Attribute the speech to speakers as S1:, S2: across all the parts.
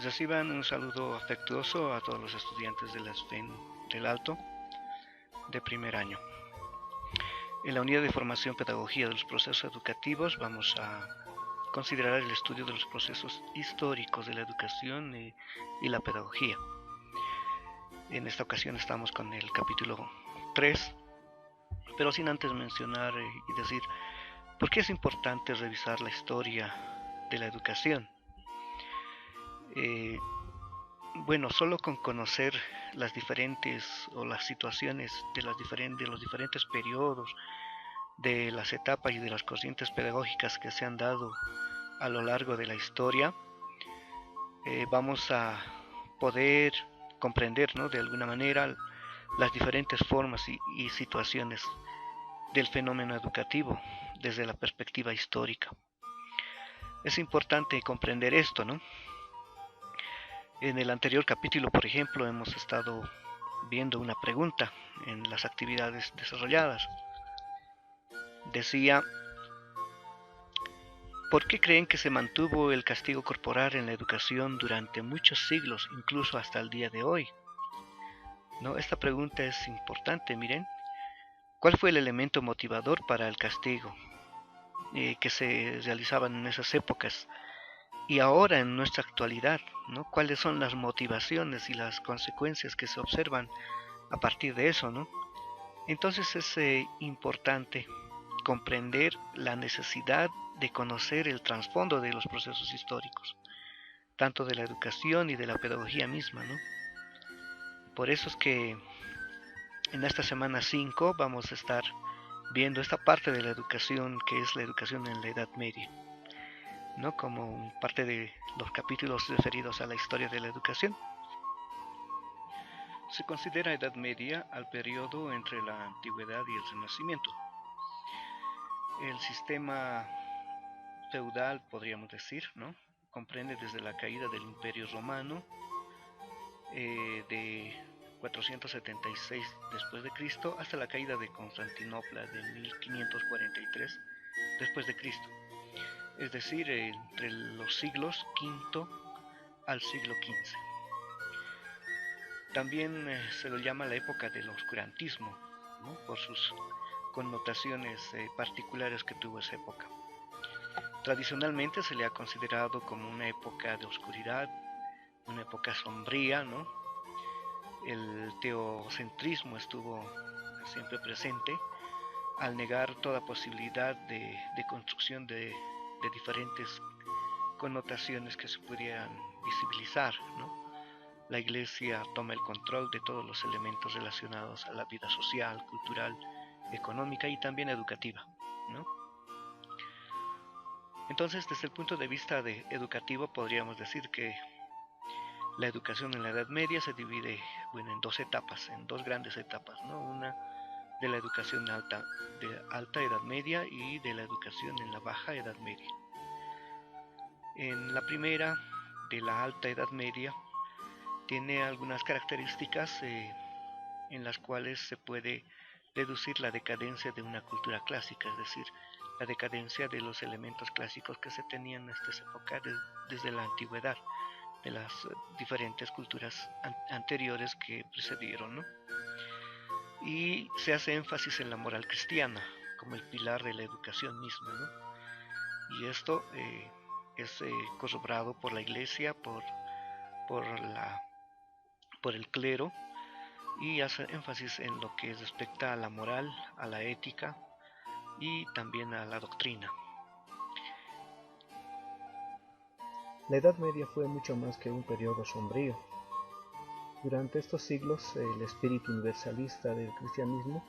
S1: Reciban un saludo afectuoso a todos los estudiantes de la SFEN del Alto de primer año. En la unidad de formación pedagogía de los procesos educativos vamos a considerar el estudio de los procesos históricos de la educación y la pedagogía. En esta ocasión estamos con el capítulo 3, pero sin antes mencionar y decir por qué es importante revisar la historia de la educación. Bueno, solo con conocer las diferentes o las situaciones de los diferentes periodos, de las etapas y de las corrientes pedagógicas que se han dado a lo largo de la historia, vamos a poder comprender, ¿no?, de alguna manera las diferentes formas y situaciones del fenómeno educativo desde la perspectiva histórica. Es importante comprender esto, ¿no? En el anterior capítulo, por ejemplo, hemos estado viendo una pregunta en las actividades desarrolladas. Decía, ¿por qué creen que se mantuvo el castigo corporal en la educación durante muchos siglos, incluso hasta el día de hoy? ¿No? Esta pregunta es importante, miren. ¿Cuál fue el elemento motivador para el castigo que se realizaban en esas épocas? Y ahora en nuestra actualidad, ¿no? ¿Cuáles son las motivaciones y las consecuencias que se observan a partir de eso, ¿no? Entonces es importante comprender la necesidad de conocer el trasfondo de los procesos históricos, tanto de la educación y de la pedagogía misma, ¿no? Por eso es que en esta semana 5 vamos a estar viendo esta parte de la educación que es la educación en la Edad Media, ¿no? Como parte de los capítulos referidos a la historia de la educación. Se considera Edad Media al periodo entre la Antigüedad y el Renacimiento. El sistema feudal, podríamos decir, ¿no?, comprende desde la caída del Imperio Romano de 476 después de Cristo hasta la caída de Constantinopla de 1543 después de Cristo. Es decir, entre los siglos V al siglo XV. También se lo llama la época del oscurantismo, ¿no?, por sus connotaciones particulares que tuvo esa época. Tradicionalmente se le ha considerado como una época de oscuridad, una época sombría, ¿no? El teocentrismo estuvo siempre presente al negar toda posibilidad de construcción de diferentes connotaciones que se pudieran visibilizar, ¿no? La Iglesia toma el control de todos los elementos relacionados a la vida social, cultural, económica y también educativa, ¿no? Entonces, desde el punto de vista educativo, podríamos decir que la educación en la Edad Media se divide, bueno, en dos etapas, en dos grandes etapas, ¿no? Una de la educación de alta Edad Media y de la educación en la baja Edad Media. En la primera, de la alta Edad Media, tiene algunas características en las cuales se puede deducir la decadencia de una cultura clásica, es decir, la decadencia de los elementos clásicos que se tenían en estas épocas desde la antigüedad, de las diferentes culturas anteriores que precedieron, ¿no? Y se hace énfasis en la moral cristiana como el pilar de la educación misma, ¿no? Y esto es corroborado por la Iglesia, por, la, por el clero, y hace énfasis en lo que respecta a la moral, a la ética y también a la doctrina.
S2: La Edad Media fue mucho más que un periodo sombrío. Durante estos siglos, el espíritu universalista del cristianismo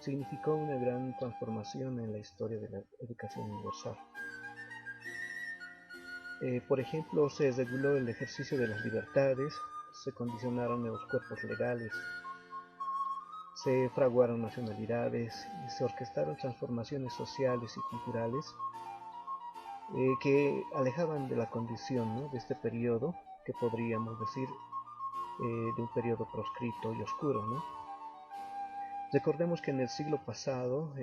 S2: significó una gran transformación en la historia de la educación universal. Por ejemplo, se reguló el ejercicio de las libertades, se condicionaron nuevos cuerpos legales, se fraguaron nacionalidades y se orquestaron transformaciones sociales y culturales que alejaban de la condición, ¿no?, de este periodo, que podríamos decir de un periodo proscrito y oscuro, ¿no? Recordemos que en el siglo pasado,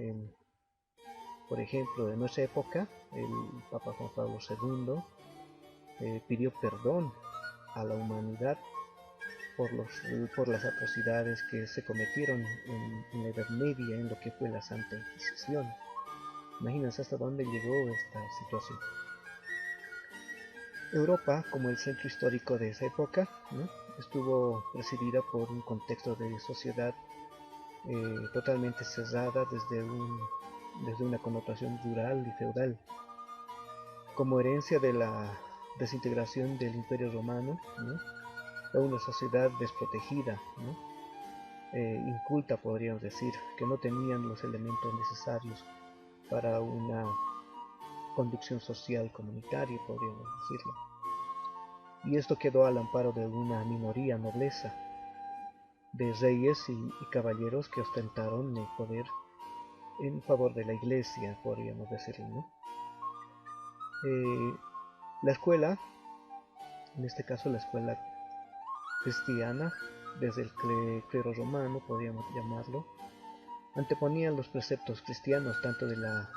S2: por ejemplo, en nuestra época, el Papa Juan Pablo II pidió perdón a la humanidad por las atrocidades que se cometieron en la Edad Media, en lo que fue la Santa Inquisición. Imagínense hasta dónde llegó esta situación. Europa, como el centro histórico de esa época, ¿no?, estuvo presidida por un contexto de sociedad totalmente cerrada desde una connotación rural y feudal. Como herencia de la desintegración del Imperio Romano, ¿no?, era una sociedad desprotegida, ¿no?, inculta, podríamos decir, que no tenían los elementos necesarios para una conducción social comunitaria, podríamos decirlo. Y esto quedó al amparo de una minoría nobleza, de reyes y caballeros que ostentaron el poder en favor de la iglesia, podríamos decirlo, ¿no? La escuela, en este caso la escuela cristiana, desde el clero romano, podríamos llamarlo, anteponía los preceptos cristianos tanto de la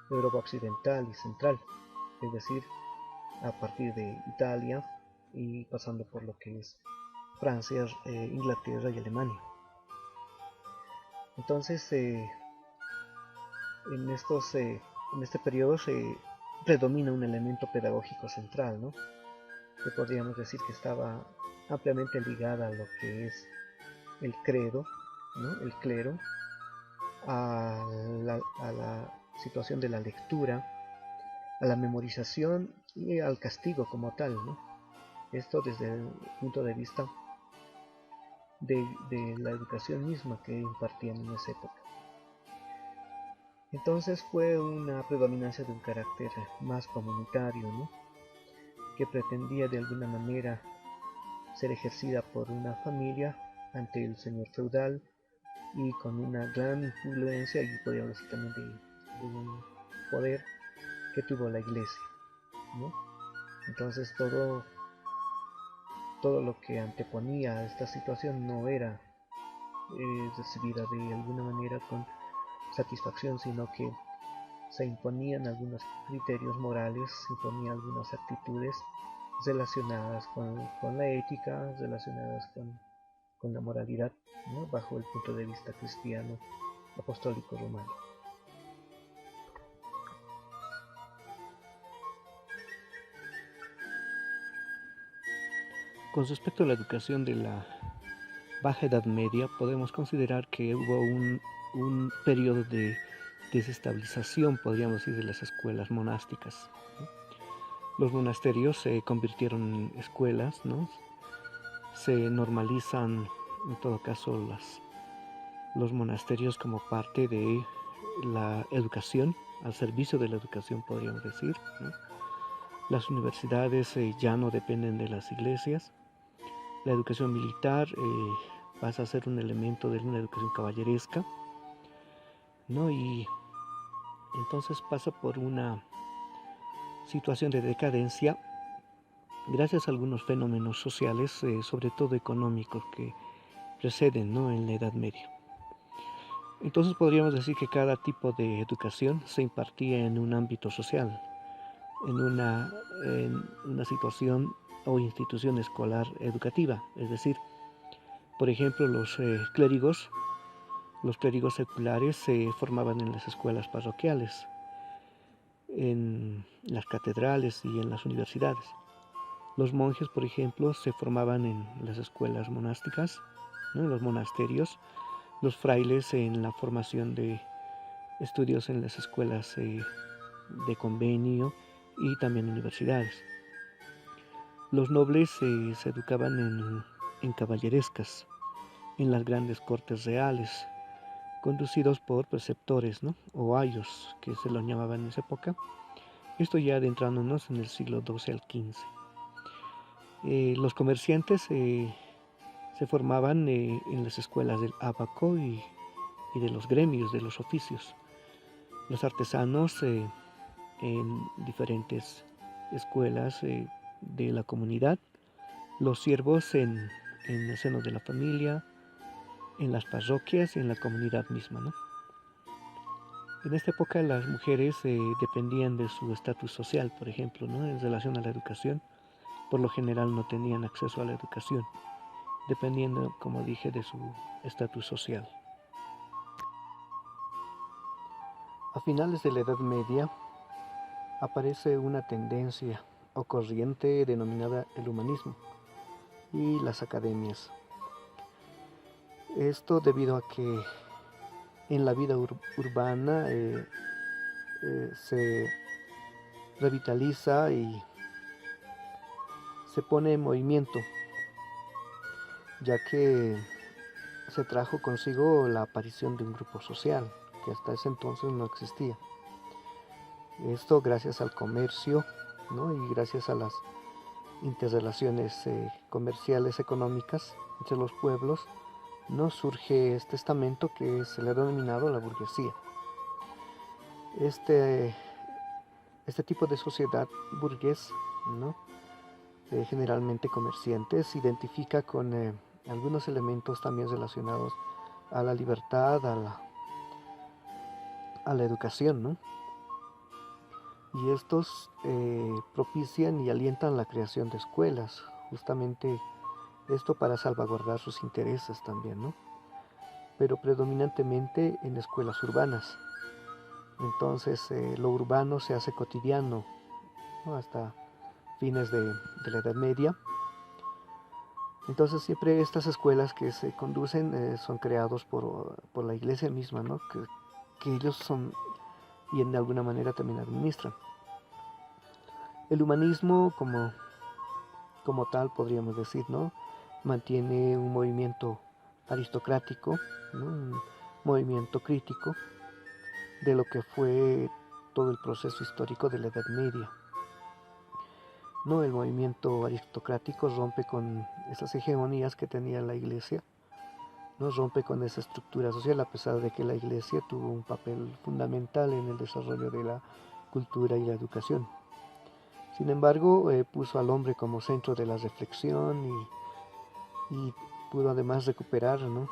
S2: Europa occidental y central, es decir, a partir de Italia y pasando por lo que es Francia, Inglaterra y Alemania. Entonces, en este periodo predomina un elemento pedagógico central, ¿no?, que podríamos decir que estaba ampliamente ligada a lo que es el credo, ¿no?, el clero, a la situación de la lectura, a la memorización y al castigo como tal, ¿no? Esto desde el punto de vista de la educación misma que impartían en esa época. Entonces fue una predominancia de un carácter más comunitario, ¿no?, que pretendía de alguna manera ser ejercida por una familia ante el señor feudal y con una gran influencia, y podríamos decir también de un poder que tuvo la iglesia, ¿no? Entonces todo lo que anteponía a esta situación no era recibida de alguna manera con satisfacción, sino que se imponían algunos criterios morales, se imponían algunas actitudes relacionadas con la ética, relacionadas con la moralidad, ¿no?, bajo el punto de vista cristiano apostólico romano.
S3: Con respecto a la educación de la Baja Edad Media, podemos considerar que hubo un periodo de desestabilización, podríamos decir, de las escuelas monásticas, ¿no? Los monasterios se convirtieron en escuelas, ¿no? Se normalizan, en todo caso, los monasterios como parte de la educación, al servicio de la educación, podríamos decir, ¿no? Las universidades ya no dependen de las iglesias. La educación militar pasa a ser un elemento de una educación caballeresca, ¿no? Y entonces pasa por una situación de decadencia gracias a algunos fenómenos sociales, sobre todo económicos, que preceden, ¿no?, en la Edad Media. Entonces podríamos decir que cada tipo de educación se impartía en un ámbito social, en una situación o institución escolar educativa, es decir, por ejemplo, los clérigos seculares se formaban en las escuelas parroquiales, en las catedrales y en las universidades. Los monjes, por ejemplo, se formaban en las escuelas monásticas, ¿no?, en los monasterios. Los frailes en la formación de estudios en las escuelas de convenio y también universidades. Los nobles se educaban en caballerescas, en las grandes cortes reales, conducidos por preceptores, ¿no?, o ayos, que se lo llamaban en esa época. Esto ya adentrándonos en el siglo XII al XV. Los comerciantes se formaban en las escuelas del ábaco y de los gremios, de los oficios. Los artesanos en diferentes escuelas de la comunidad. Los siervos en el seno de la familia, en las parroquias y en la comunidad misma, ¿no? En esta época las mujeres dependían de su estatus social, por ejemplo, ¿no?, en relación a la educación. por lo general no tenían acceso a la educación, dependiendo, como dije, de su estatus social. A finales de la Edad Media aparece una tendencia o corriente denominada el humanismo y las academias. Esto debido a que en la vida urbana se revitaliza y se pone en movimiento, ya que se trajo consigo la aparición de un grupo social que hasta ese entonces no existía. Esto gracias al comercio, ¿no? Y gracias a las interrelaciones comerciales económicas entre los pueblos, ¿no? Surge este estamento que se le ha denominado la burguesía. Este tipo de sociedad burgués, ¿no? Generalmente comerciante, se identifica con algunos elementos también relacionados a la libertad, a la educación, ¿no? Y estos propician y alientan la creación de escuelas, justamente esto para salvaguardar sus intereses también, ¿no? Pero predominantemente en escuelas urbanas. Entonces lo urbano se hace cotidiano, ¿no? Hasta fines de la Edad Media. Entonces siempre estas escuelas que se conducen son creados por la iglesia misma, ¿no? Que ellos son y en alguna manera también administran. El humanismo como tal podríamos decir, ¿no? Mantiene un movimiento aristocrático, ¿no? Un movimiento crítico de lo que fue todo el proceso histórico de la Edad Media. ¿No? El movimiento aristocrático rompe con esas hegemonías que tenía la iglesia, ¿no? Rompe con esa estructura social, a pesar de que la iglesia tuvo un papel fundamental en el desarrollo de la cultura y la educación. Sin embargo, puso al hombre como centro de la reflexión y pudo además recuperar, ¿no?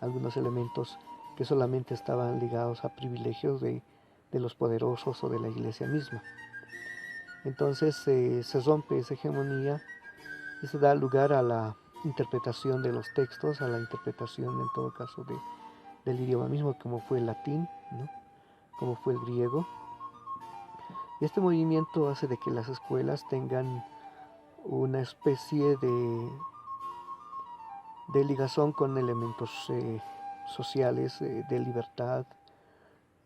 S3: Algunos elementos que solamente estaban ligados a privilegios de los poderosos o de la iglesia misma. Entonces se rompe esa hegemonía y se da lugar a la interpretación de los textos, a la interpretación en todo caso del idioma mismo, como fue el latín, ¿no? Como fue el griego. Y este movimiento hace de que las escuelas tengan una especie de ligazón con elementos sociales, de libertad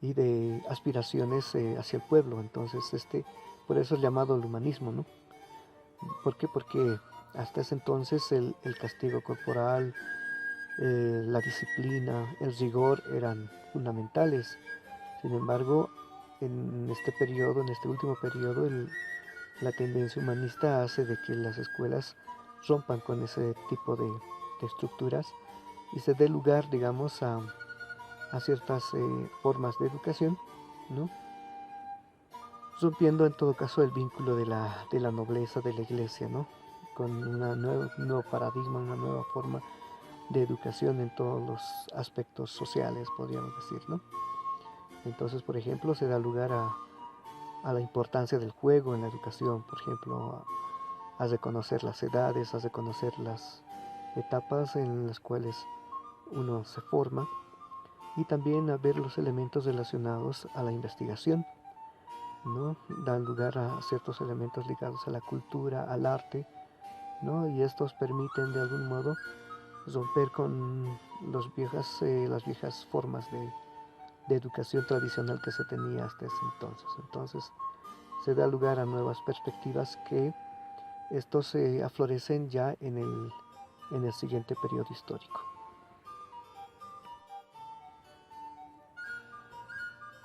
S3: y de aspiraciones hacia el pueblo. Entonces por eso es llamado el humanismo, ¿no? ¿Por qué? Porque hasta ese entonces el castigo corporal, la disciplina, el rigor eran fundamentales. Sin embargo, en este periodo, en este último periodo, la tendencia humanista hace de que las escuelas rompan con ese tipo de estructuras y se dé lugar, digamos, a ciertas formas de educación, ¿no? Rompiendo en todo caso el vínculo de la nobleza de la iglesia, ¿no? Con un nuevo paradigma, una nueva forma de educación en todos los aspectos sociales, podríamos decir, ¿no? Entonces, por ejemplo, se da lugar a la importancia del juego en la educación, por ejemplo, a reconocer las edades, a reconocer las etapas en las cuales uno se forma y también a ver los elementos relacionados a la investigación, ¿no? Dan lugar a ciertos elementos ligados a la cultura, al arte, ¿no? Y estos permiten de algún modo romper con las viejas formas de educación tradicional que se tenía hasta ese entonces. Entonces se da lugar a nuevas perspectivas que estos se aflorecen ya en el siguiente periodo histórico.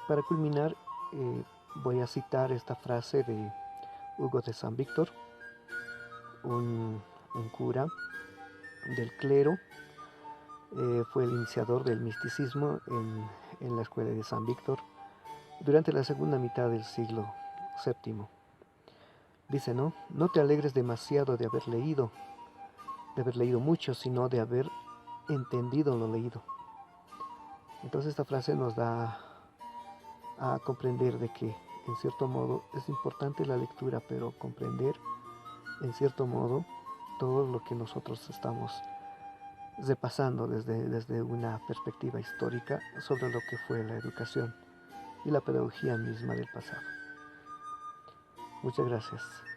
S3: Para culminar, voy a citar esta frase de Hugo de San Víctor, un cura del clero, fue el iniciador del misticismo en la escuela de San Víctor durante la segunda mitad del siglo VII. Dice, ¿no? No te alegres demasiado de haber leído mucho, sino de haber entendido lo leído. Entonces esta frase nos da a comprender de que en cierto modo es importante la lectura, pero comprender en cierto modo, todo lo que nosotros estamos repasando desde una perspectiva histórica sobre lo que fue la educación y la pedagogía misma del pasado. Muchas gracias.